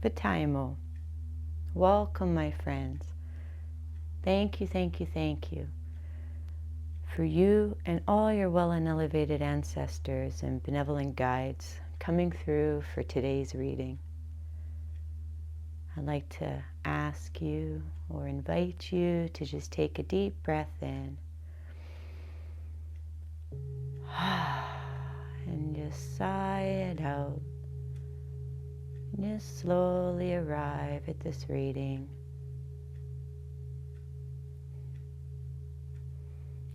Vitaimo. Welcome, my friends. Thank you, thank you, thank you for you and all your well and elevated ancestors and benevolent guides coming through for today's reading. I'd like to ask you or invite you to just take a deep breath in and just sigh it out. Just slowly arrive at this reading.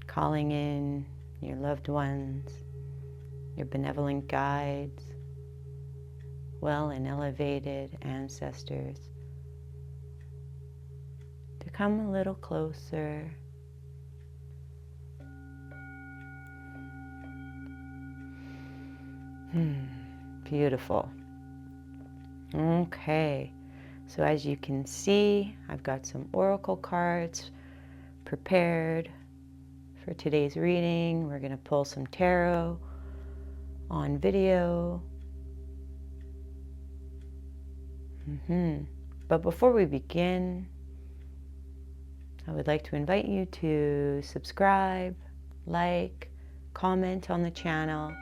Calling in your loved ones, your benevolent guides, well and elevated ancestors to come a little closer. Beautiful. Okay, so as you can see, I've got some oracle cards prepared for today's reading. We're going to pull some tarot on video. But before we begin, I would like to invite you to subscribe, like, comment on the channel.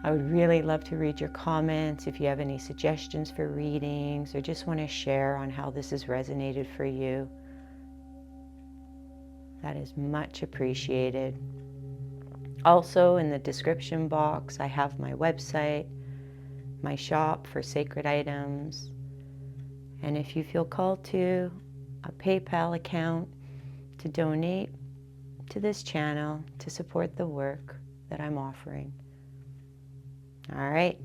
I would really love to read your comments if you have any suggestions for readings or just want to share on how this has resonated for you. That is much appreciated. Also, in the description box, I have my website, my shop for sacred items, and if you feel called to, a PayPal account to donate to this channel to support the work that I'm offering. All right,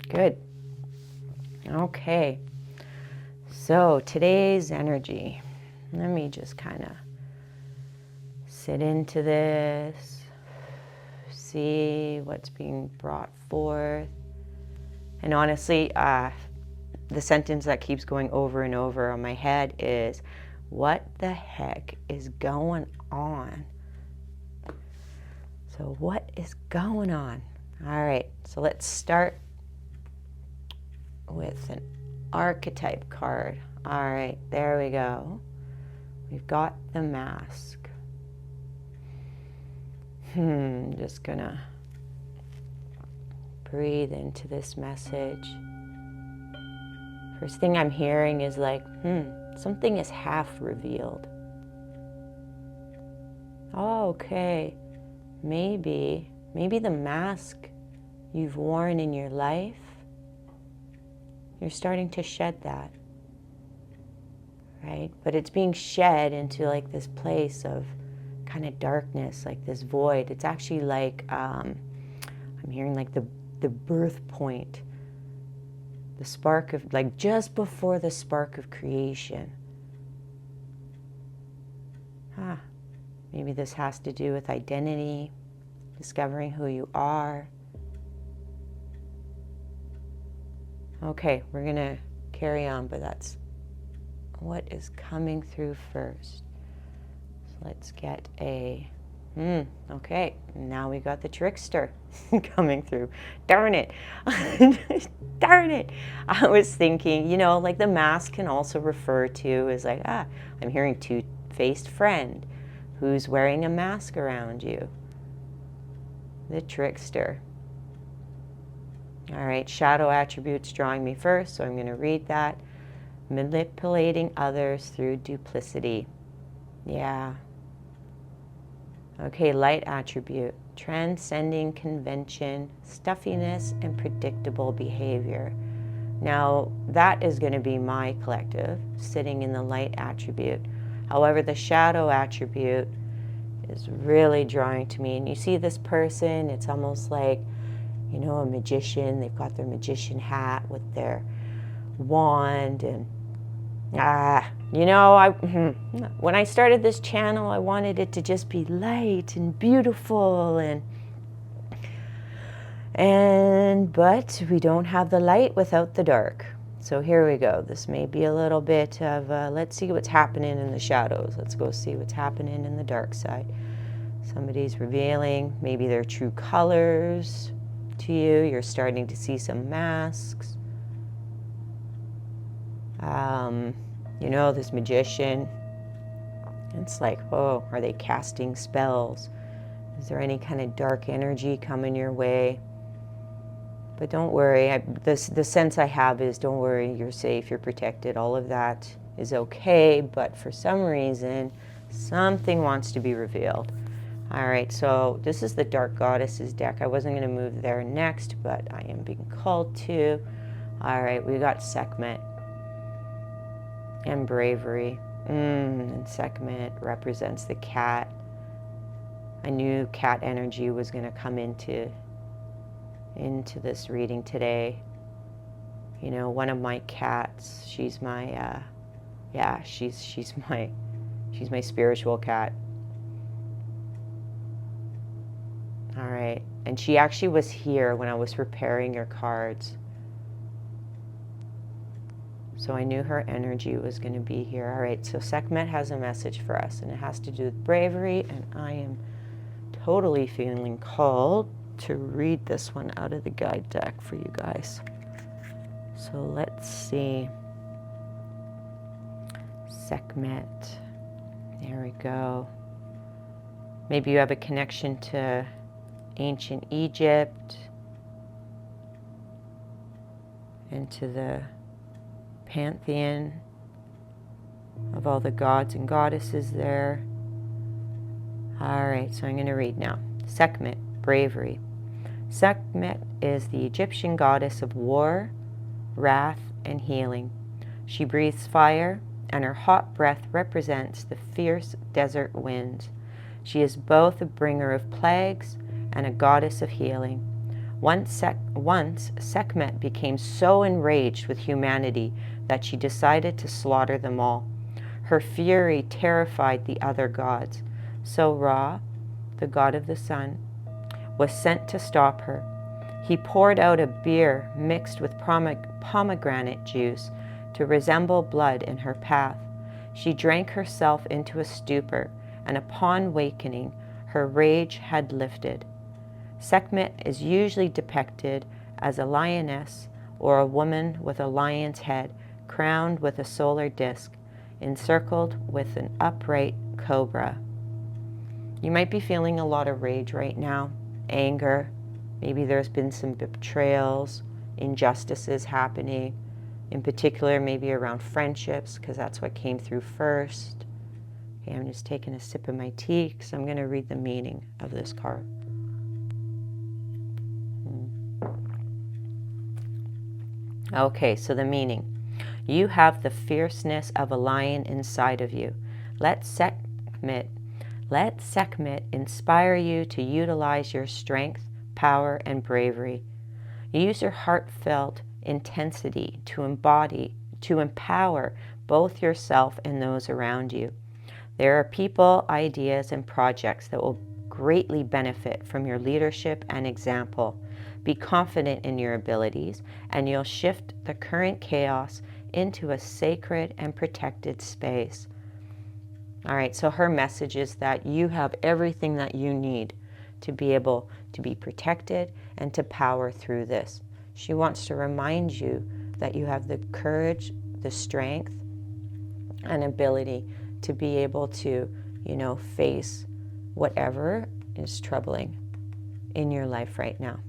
good. Okay, so today's energy. Let me just kind of sit into this, see what's being brought forth. And honestly, the sentence that keeps going over and over on my head is, what the heck is going on? So what is going on? All right, so let's start with an archetype card. All right, there we go. We've got the mask. Just gonna breathe into this message. First thing I'm hearing is like, something is half revealed. Oh, okay. Maybe the mask you've worn in your life, you're starting to shed that, right? But it's being shed into like this place of kind of darkness, like this void. It's actually like, I'm hearing like the birth point, the spark of, like just before the spark of creation. Maybe this has to do with identity, discovering who you are. Okay, we're gonna carry on, but that's what is coming through first. So let's get a, okay, now we got the trickster coming through. Darn it. Darn it. I was thinking, like the mask can also refer to as like, I'm hearing two-faced friend who's wearing a mask around you. The trickster. All right, shadow attributes drawing me first, so I'm going to read that. Manipulating others through duplicity. Yeah. Okay, light attribute. Transcending convention, stuffiness, and predictable behavior. Now, that is going to be my collective, sitting in the light attribute. However, the shadow attribute is really drawing to me. And you see this person, it's almost like, a magician. They've got their magician hat with their wand. And, when I started this channel, I wanted it to just be light and beautiful. But we don't have the light without the dark. So here we go. This may be a little bit of, let's see what's happening in the shadows. Let's go see what's happening in the dark side. Somebody's revealing maybe their true colors to you. You're starting to see some masks. You know, this magician. It's like, oh, are they casting spells? Is there any kind of dark energy coming your way? But don't worry, the sense I have is, don't worry, you're safe, you're protected, all of that is okay, but for some reason, something wants to be revealed. All right, so this is the Dark Goddesses deck. I wasn't going to move there next, but I am being called to. All right, we got Sekhmet and Bravery. And Sekhmet represents the cat. I knew cat energy was going to come into this reading today. You know, one of my cats, she's my she's my spiritual cat. All right, and she actually was here when I was preparing your cards, so I knew her energy was going to be here. All right, so Sekhmet has a message for us, and it has to do with bravery, and I am totally feeling called to read this one out of the guide deck for you guys. So let's see. Sekhmet. There we go. Maybe you have a connection to ancient Egypt and to the pantheon of all the gods and goddesses there. All right, so I'm going to read now. Sekhmet, bravery. Sekhmet is the Egyptian goddess of war, wrath, and healing. She breathes fire, and her hot breath represents the fierce desert winds. She is both a bringer of plagues and a goddess of healing. Once Sekhmet became so enraged with humanity that she decided to slaughter them all. Her fury terrified the other gods. So Ra, the god of the sun, was sent to stop her. He poured out a beer mixed with pomegranate juice to resemble blood in her path. She drank herself into a stupor, and upon wakening, her rage had lifted. Sekhmet is usually depicted as a lioness or a woman with a lion's head crowned with a solar disk, encircled with an upright cobra. You might be feeling a lot of rage right now, anger. Maybe there's been some betrayals, injustices happening, in particular maybe around friendships, because that's what came through first. Okay, I'm just taking a sip of my tea because I'm going to read the meaning of this card. Okay, so the meaning. You have the fierceness of a lion inside of you. Let Sekhmet inspire you to utilize your strength, power, and bravery. Use your heartfelt intensity to empower both yourself and those around you. There are people, ideas, and projects that will greatly benefit from your leadership and example. Be confident in your abilities, and you'll shift the current chaos into a sacred and protected space. All right, so her message is that you have everything that you need to be able to be protected and to power through this. She wants to remind you that you have the courage, the strength, and ability to be able to, face whatever is troubling in your life right now.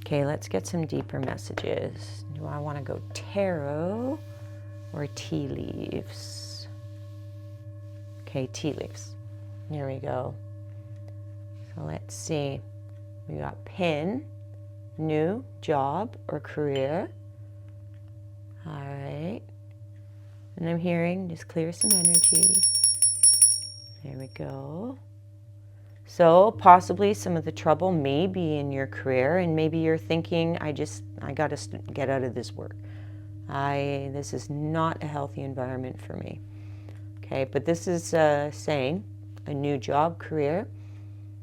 Okay, let's get some deeper messages. Do I want to go tarot or tea leaves? Okay, tea leaves. Here we go. So let's see. We got pin, new, job, or career. All right. And I'm hearing just clear some energy. There we go. So possibly some of the trouble may be in your career, and maybe you're thinking, I got to get out of this work. This is not a healthy environment for me. Okay, but this is saying a new job, career.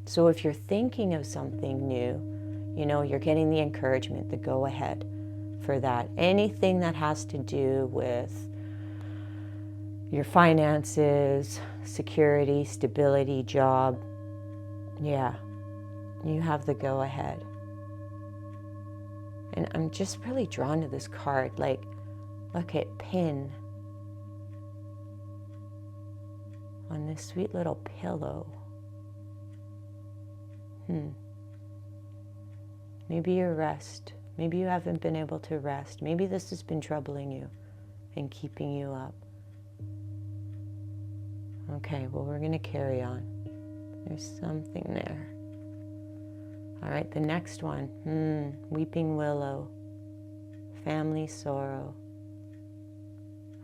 So if you're thinking of something new, you're getting the encouragement, the go ahead for that. Anything that has to do with your finances, security, stability, job, yeah, you have the go ahead. And I'm just really drawn to this card. Like, Look at pin on this sweet little pillow. Maybe you rest. Maybe you haven't been able to rest. Maybe this has been troubling you and keeping you up. Okay, well, we're going to carry on. There's something there. All right, the next one. Weeping willow. Family sorrow.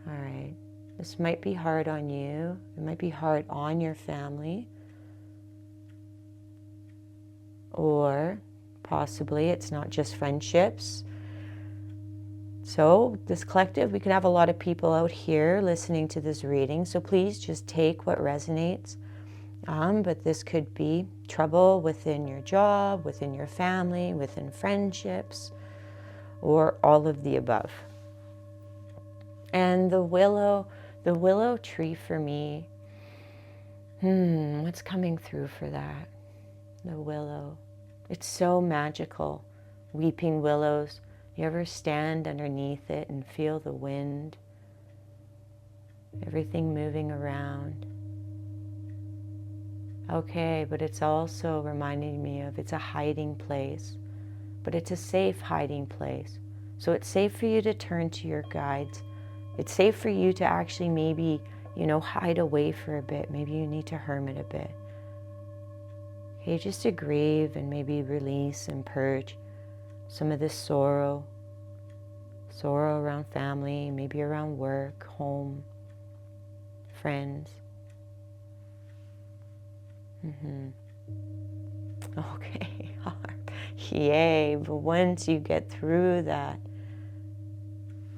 All right. This might be hard on you. It might be hard on your family. Or possibly it's not just friendships. So this collective, we could have a lot of people out here listening to this reading. So please just take what resonates. But this could be trouble within your job, within your family, within friendships, or all of the above. And the willow tree for me, what's coming through for that? The willow. It's so magical. Weeping willows. You ever stand underneath it and feel the wind? Everything moving around. Okay, but it's also reminding me of it's a hiding place, but it's a safe hiding place. So it's safe for you to turn to your guides. It's safe for you to actually maybe, hide away for a bit. Maybe you need to hermit a bit. Okay, just to grieve and maybe release and purge some of this sorrow around family, maybe around work, home, friends. Okay, yay, but once you get through that,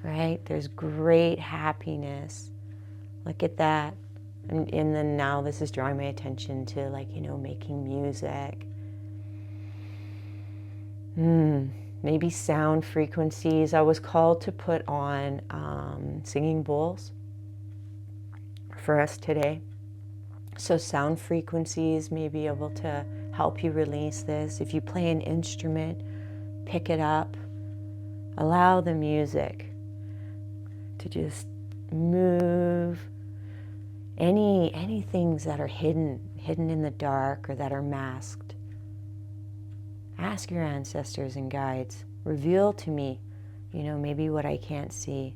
right, there's great happiness. Look at that. And then now this is drawing my attention to making music. Maybe sound frequencies. I was called to put on singing bowls for us today. So sound frequencies may be able to help you release this. If you play an instrument, pick it up. Allow the music to just move. Any things that are hidden in the dark or that are masked. Ask your ancestors and guides. Reveal to me, maybe what I can't see.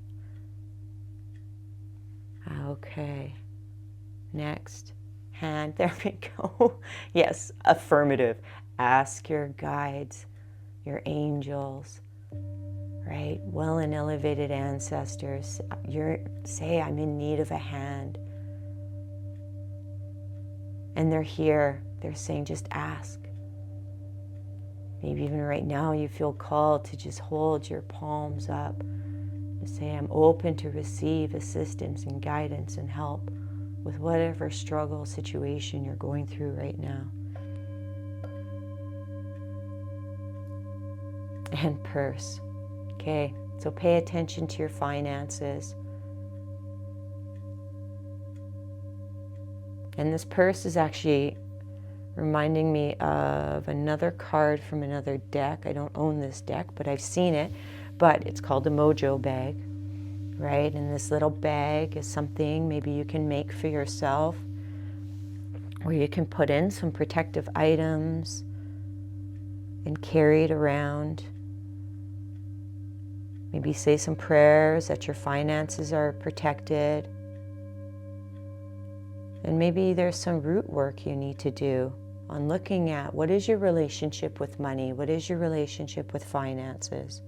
Okay. Next. Hand. There we go. Yes, affirmative. Ask your guides, your angels, right? Well and elevated ancestors. Say, I'm in need of a hand. And they're here. They're saying, just ask. Maybe even right now you feel called to just hold your palms up. To say, I'm open to receive assistance and guidance and help with whatever struggle situation you're going through right now. And purse. Okay, so pay attention to your finances. And this purse is actually reminding me of another card from another deck. I don't own this deck, but I've seen it. But it's called a mojo bag, right? And this little bag is something maybe you can make for yourself, where you can put in some protective items and carry it around. Maybe say some prayers that your finances are protected. And maybe there's some root work you need to do on looking at what is your relationship with money? What is your relationship with finances?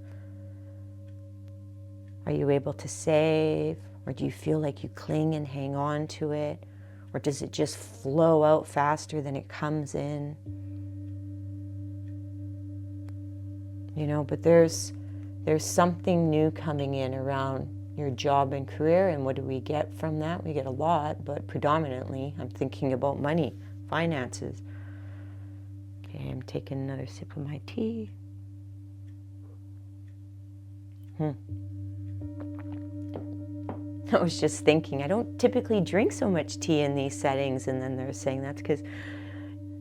Are you able to save? Or do you feel like you cling and hang on to it? Or does it just flow out faster than it comes in? But there's something new coming in around your job and career, and what do we get from that? We get a lot, but predominantly I'm thinking about money, finances. Okay, I'm taking another sip of my tea. I was just thinking, I don't typically drink so much tea in these settings, and then they're saying that's because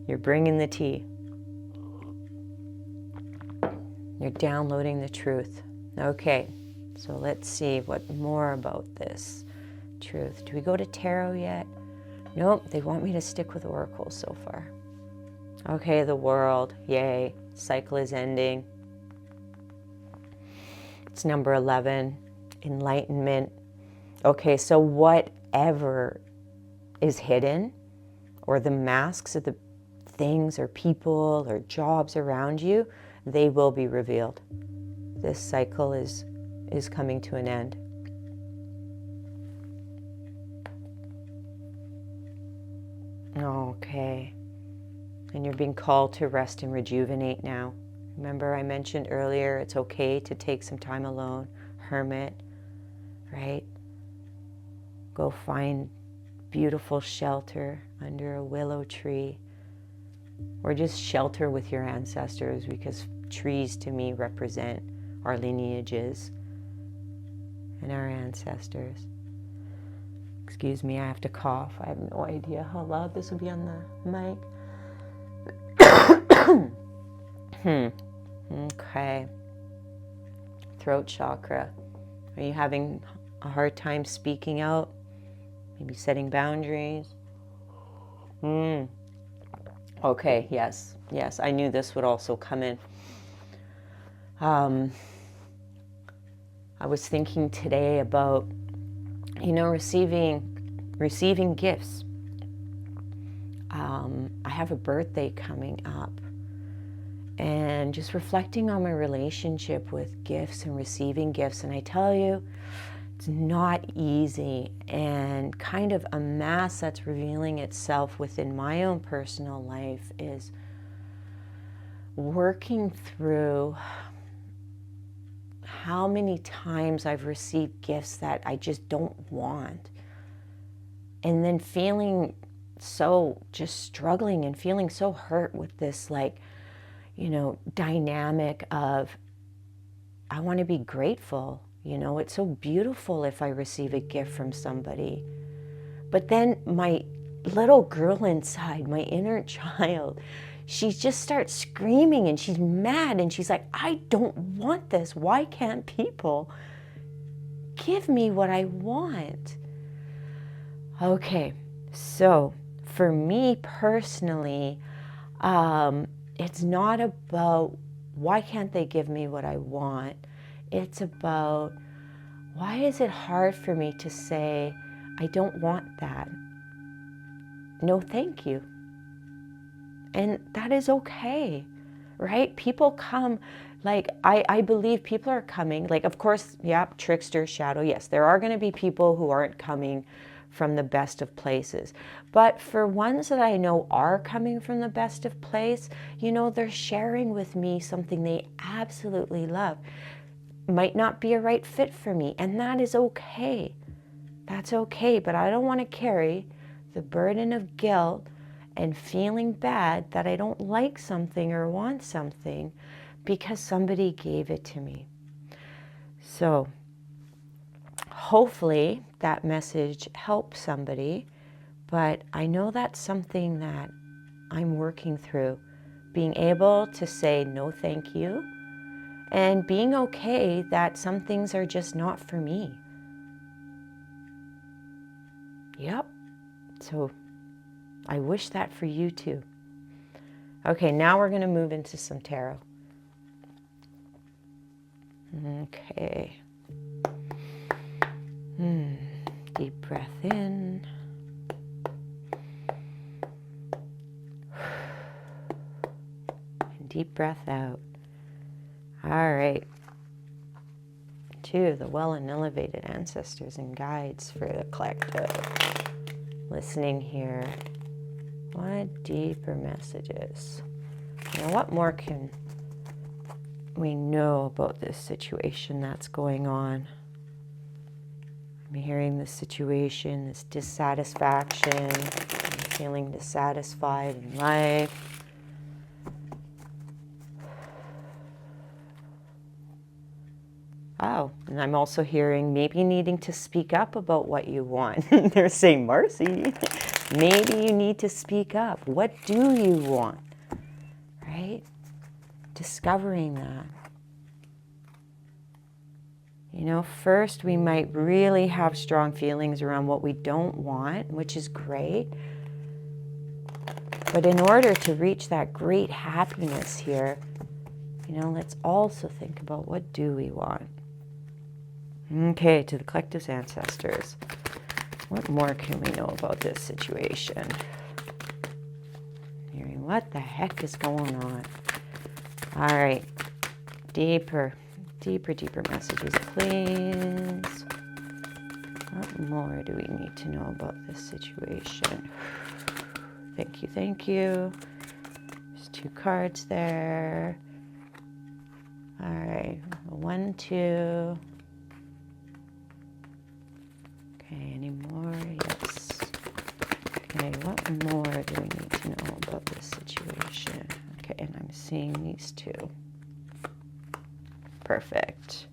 you're bringing the tea. You're downloading the truth. Okay, So let's see what more about this truth. Do we go to tarot yet? Nope, they want me to stick with oracles so far. Okay, the world, yay, cycle is ending. It's number 11, enlightenment. Okay, so whatever is hidden, or the masks of the things or people or jobs around you, they will be revealed. This cycle is coming to an end. Okay. And you're being called to rest and rejuvenate now. Remember, I mentioned earlier, it's okay to take some time alone, hermit, right? Go find beautiful shelter under a willow tree, or just shelter with your ancestors, because trees to me represent our lineages and our ancestors. Excuse me, I have to cough. I have no idea how loud this will be on the mic. Okay. Throat chakra. Are you having a hard time speaking out? Maybe setting boundaries? Okay, yes. I knew this would also come in. I was thinking today about, receiving gifts. I have a birthday coming up, and just reflecting on my relationship with gifts and receiving gifts. And I tell you, it's not easy, and kind of a mass that's revealing itself within my own personal life is working through how many times I've received gifts that I just don't want, and then feeling so, just struggling and feeling so hurt with this, dynamic of, I want to be grateful. It's so beautiful if I receive a gift from somebody. But then my little girl inside, my inner child, she just starts screaming and she's mad and she's like, I don't want this. Why can't people give me what I want? Okay, so for me personally, it's not about why can't they give me what I want. It's about, why is it hard for me to say, I don't want that? No, thank you. And that is okay, right? People come, I believe people are coming. Of course, yeah, trickster, shadow, yes, there are going to be people who aren't coming from the best of places. But for ones that I know are coming from the best of place, they're sharing with me something they absolutely love. Might not be a right fit for me, and that is okay. That's okay, but I don't want to carry the burden of guilt and feeling bad that I don't like something or want something because somebody gave it to me. So hopefully that message helps somebody, but I know that's something that I'm working through, being able to say no thank you, and being okay that some things are just not for me. Yep. So I wish that for you too. Okay, now we're going to move into some tarot. Okay. Deep breath in. And deep breath out. All right. To the well and elevated ancestors and guides for the collective. Listening here. What deeper messages? Now, what more can we know about this situation that's going on? I'm hearing this situation, this dissatisfaction. I'm feeling dissatisfied in life. Oh, and I'm also hearing maybe needing to speak up about what you want. They're saying, Marcy, maybe you need to speak up. What do you want? Right? Discovering that. You know, first we might really have strong feelings around what we don't want, which is great. But in order to reach that great happiness here, you know, let's also think about, what do we want? Okay, to the collective's ancestors. What more can we know about this situation? Hearing what the heck is going on? All right, deeper messages, please. What more do we need to know about this situation? Thank you. There's 2 cards there. All right, 1, 2. Okay, any more? Yes. Okay, what more do we need to know about this situation? Okay, and I'm seeing these 2. Perfect.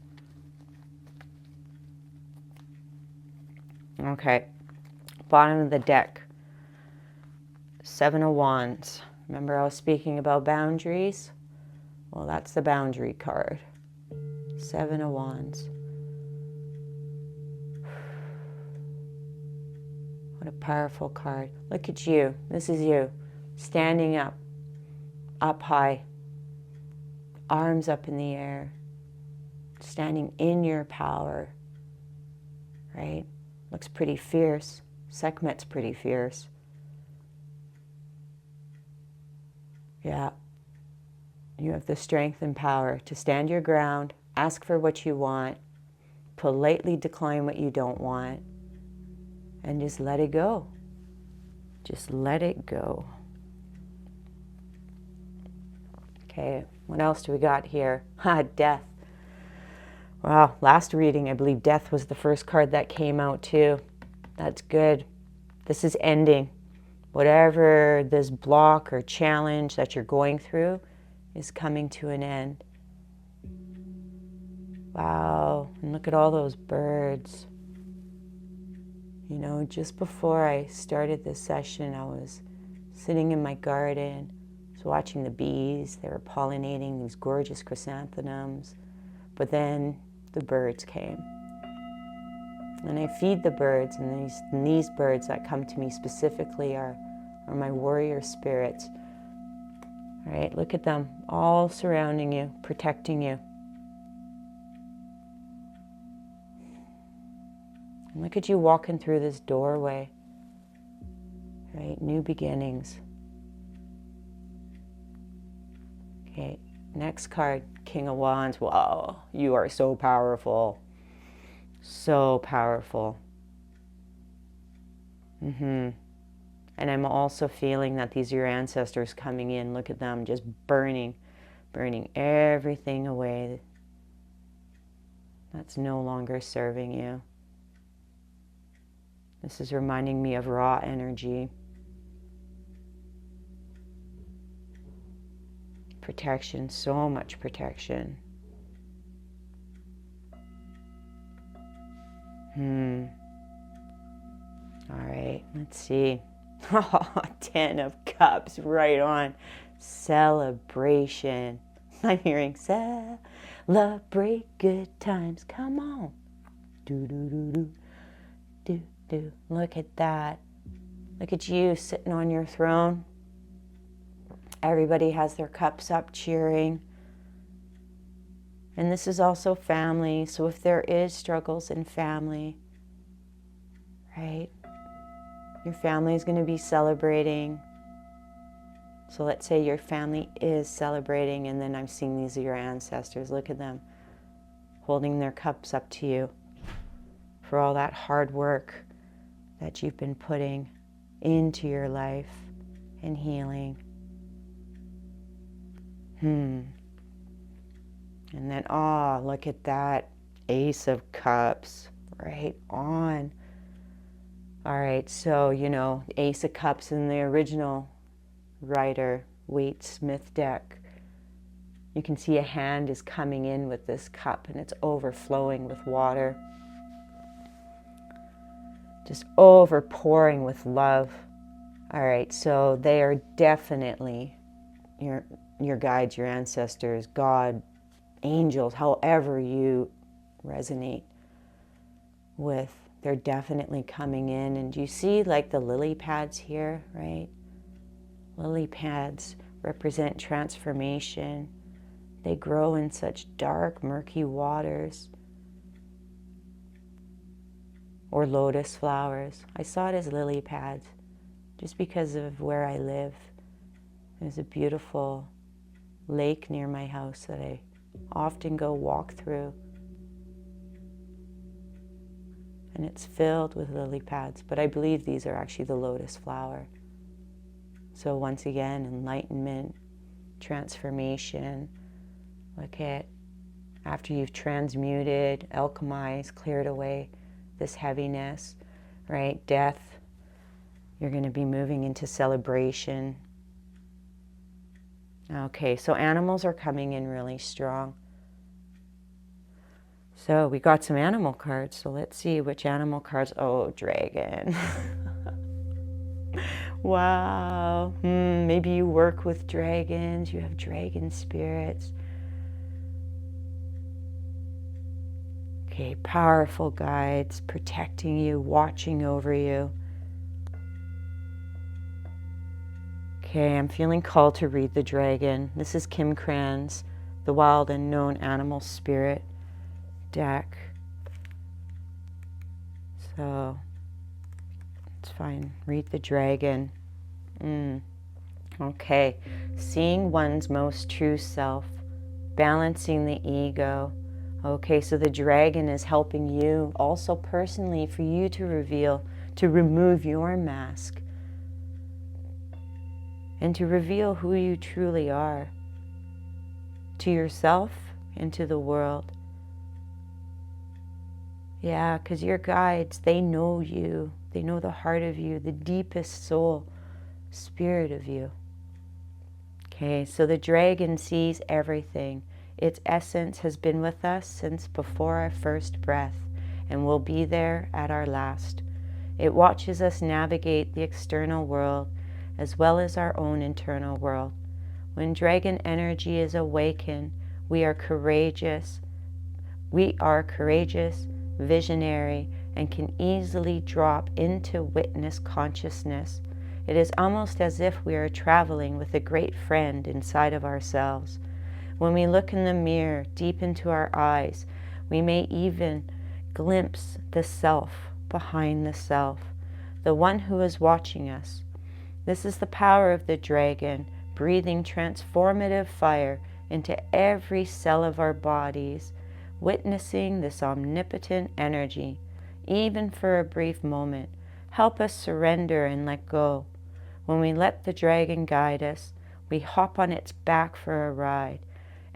Okay, bottom of the deck. 7 of Wands. Remember I was speaking about boundaries? Well, that's the boundary card. 7 of Wands. What a powerful card. Look at you. This is you. Standing up. Up high. Arms up in the air. Standing in your power. Right? Looks pretty fierce. Sekhmet's pretty fierce. Yeah. You have the strength and power to stand your ground, ask for what you want, politely decline what you don't want, and just let it go. Just let it go. Okay, what else do we got here? Death. Wow, last reading, I believe death was the first card that came out too. That's good. This is ending. Whatever this block or challenge that you're going through is coming to an end. Wow, and look at all those birds. You know, just before I started this session, I was sitting in my garden, I was watching the bees. They were pollinating these gorgeous chrysanthemums. But then the birds came. And I feed the birds, and these birds that come to me specifically are my warrior spirits. All right, look at them, all surrounding you, protecting you. And look at you walking through this doorway, right? New beginnings. Okay, next card, King of Wands. Wow, you are so powerful. So powerful. And I'm also feeling that these are your ancestors coming in. Look at them just burning everything away that's no longer serving you. This is reminding me of raw energy. Protection, so much protection. All right, let's see. 10 of Cups, right on. Celebration. I'm hearing celebrate good times. Come on. Do, do, do, do. Do, do. Look at that. Look at you sitting on your throne. Everybody has their cups up cheering. And this is also family. So if there is struggles in family, right? Your family is going to be celebrating. So let's say your family is celebrating, and then I'm seeing these are your ancestors. Look at them holding their cups up to you for all that hard work that you've been putting into your life and healing. And then, look at that Ace of Cups, right on. All right, so, you know, Ace of Cups in the original Rider-Waite-Smith deck, you can see a hand is coming in with this cup, and it's overflowing with water. Just overpouring with love. All right, so they are definitely your guides, your ancestors, God, angels, however you resonate with. They're definitely coming in. And do you see like the lily pads here, right? Lily pads represent transformation. They grow in such dark, murky waters. Or lotus flowers. I saw it as lily pads just because of where I live. There's a beautiful lake near my house that I often go walk through. And it's filled with lily pads, but I believe these are actually the lotus flower. So once again, enlightenment, transformation. Look at after you've transmuted, alchemized, cleared away this heaviness, right? Death. You're going to be moving into celebration. Okay, so animals are coming in really strong. So we got some animal cards. So let's see which animal cards. Oh, dragon. Wow. Maybe you work with dragons. You have dragon spirits. Okay, powerful guides protecting you, watching over you. Okay, I'm feeling called to read the dragon. This is Kim Cran's The Wild Unknown Animal Spirit deck. So, it's fine. Read the dragon. Okay. Seeing one's most true self. Balancing the ego. Okay, so the dragon is helping you also personally for you to reveal, to remove your mask. And to reveal who you truly are. To yourself and to the world. Yeah, because your guides, they know you. They know the heart of you, the deepest soul, spirit of you. Okay, so the dragon sees everything. Its essence has been with us since before our first breath and will be there at our last. It watches us navigate the external world as well as our own internal world. When dragon energy is awakened, we are courageous, visionary, and can easily drop into witness consciousness. It is almost as if we are traveling with a great friend inside of ourselves. When we look in the mirror, deep into our eyes, we may even glimpse the self behind the self, the one who is watching us. This is the power of the dragon, breathing transformative fire into every cell of our bodies, witnessing this omnipotent energy, even for a brief moment. Help us surrender and let go. When we let the dragon guide us, we hop on its back for a ride.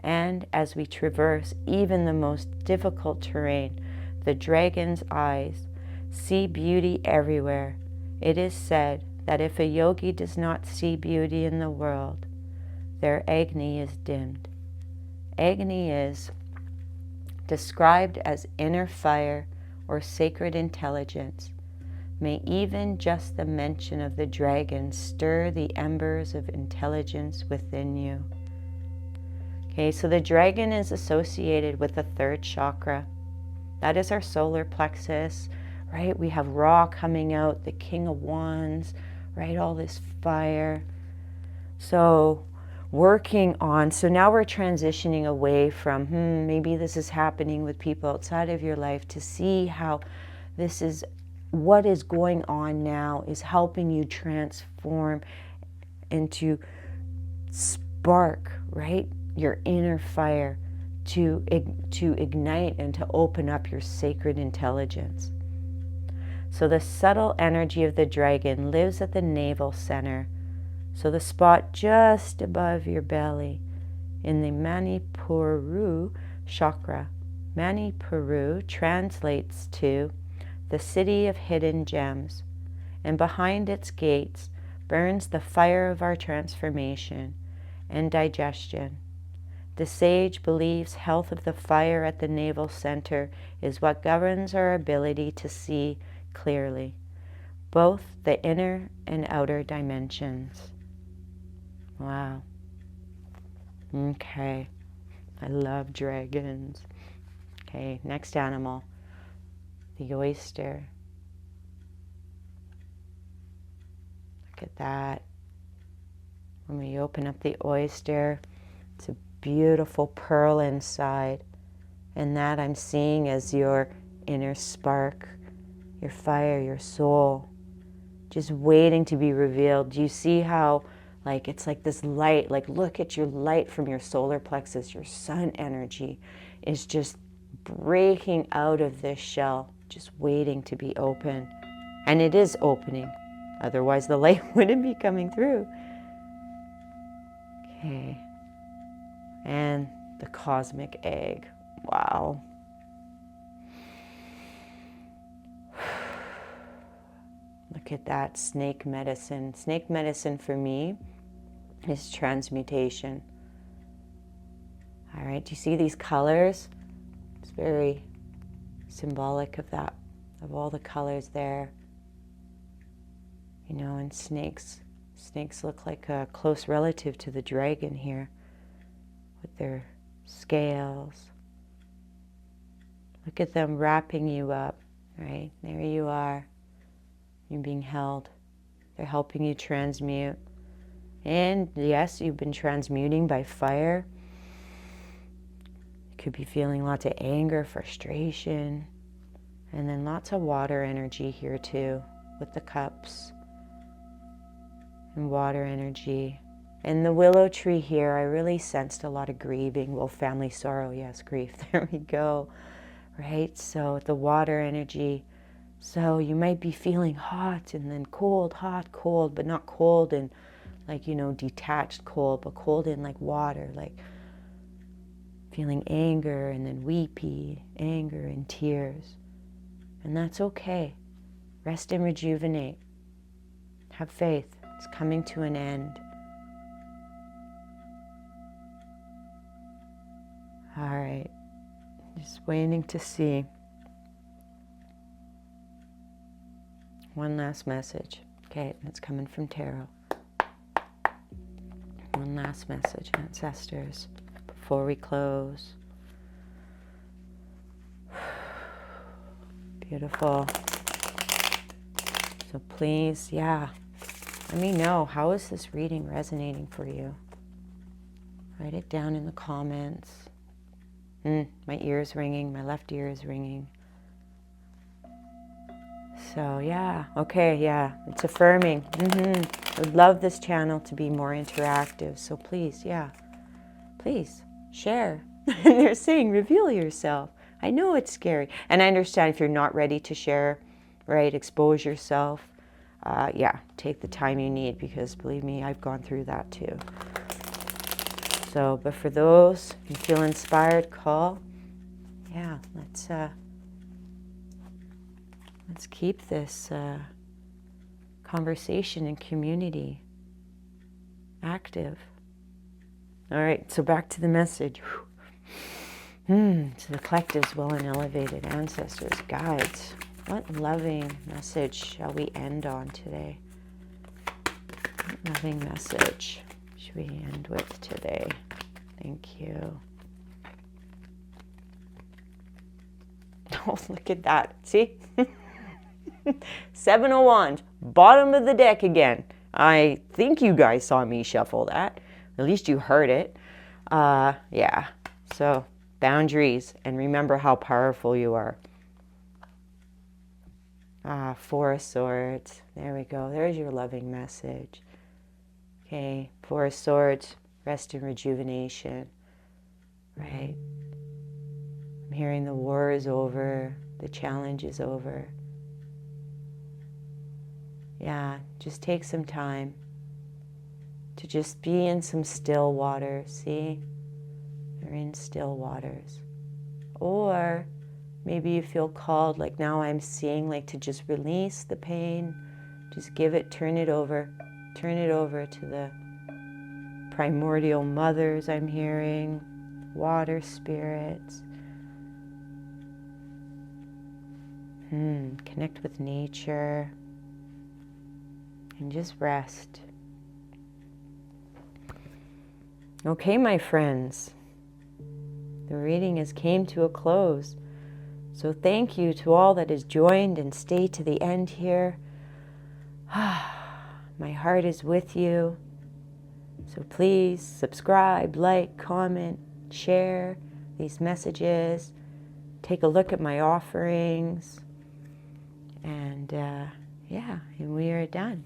And as we traverse even the most difficult terrain, the dragon's eyes see beauty everywhere. It is said that if a yogi does not see beauty in the world, their agni is dimmed. Agni is described as inner fire or sacred intelligence. May even just the mention of the dragon stir the embers of intelligence within you. Okay, so the dragon is associated with the third chakra. That is our solar plexus, right? We have Ra coming out, the King of Wands, right? All this fire. So now we're transitioning away from, maybe this is happening with people outside of your life, to see how this is, what is going on now is helping you transform and to spark, right? Your inner fire, to ignite and to open up your sacred intelligence. So the subtle energy of the dragon lives at the navel center. So the spot just above your belly in the Manipuru chakra. Manipuru translates to the city of hidden gems, and behind its gates burns the fire of our transformation and digestion. The sage believes health of the fire at the navel center is what governs our ability to see clearly, both the inner and outer dimensions. Wow. Okay. I love dragons. Okay, next animal, the oyster. Look at that. When we open up the oyster, it's a beautiful pearl inside. And that I'm seeing as your inner spark, your fire, your soul, just waiting to be revealed. Do you see how, like, it's like this light, like, look at your light from your solar plexus, your sun energy is just breaking out of this shell, just waiting to be open. And it is opening. Otherwise, the light wouldn't be coming through. Okay. And the cosmic egg. Wow. Look at that, snake medicine. Snake medicine for me is transmutation. All right, do you see these colors? It's very symbolic of that, of all the colors there. You know, and snakes look like a close relative to the dragon here with their scales. Look at them wrapping you up, right? There you are. You're being held. They're helping you transmute. And yes, you've been transmuting by fire. You could be feeling lots of anger, frustration, and then lots of water energy here too, with the cups and water energy. And the willow tree here, I really sensed a lot of grieving. Well, family sorrow, yes, grief. There we go. Right? So the water energy. So you might be feeling hot and then cold, hot, cold, but not cold and like, you know, detached cold, but cold in like water, like feeling anger and then weepy, anger and tears. And that's okay. Rest and rejuvenate. Have faith. It's coming to an end. All right. Just waiting to see. One last message. Okay, it's coming from tarot. One last message, ancestors, before we close. Beautiful. So please, let me know, how is this reading resonating for you? Write it down in the comments. My ear's ringing, my left ear is ringing. So it's affirming. I would love this channel to be more interactive. So please, please share. They're saying reveal yourself. I know it's scary. And I understand if you're not ready to share, right, expose yourself. Take the time you need, because believe me, I've gone through that too. So, but for those who feel inspired, call. Let's keep this conversation and community active. All right, so back to the message. To the collectives, well and elevated ancestors, guides. What loving message shall we end on today? What loving message should we end with today? Thank you. Oh, look at that. See? 7 of Wands, bottom of the deck again. I think you guys saw me shuffle that. At least you heard it. So boundaries, and remember how powerful you are. 4 of Swords. There we go. There's your loving message. Okay, 4 of Swords, rest and rejuvenation. Right? I'm hearing the war is over, the challenge is over. Just take some time to just be in some still water. See? You're in still waters. Or maybe you feel called, like now I'm seeing, like to just release the pain. Just give it, turn it over to the primordial mothers I'm hearing, water spirits. Connect with nature. And just rest. Okay, my friends. The reading has came to a close. So thank you to all that has joined and stayed to the end here. My heart is with you. So please subscribe, like, comment, share these messages. Take a look at my offerings. And and we are done.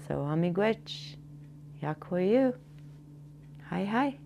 So amigwech, yakoyu. Hi, hi.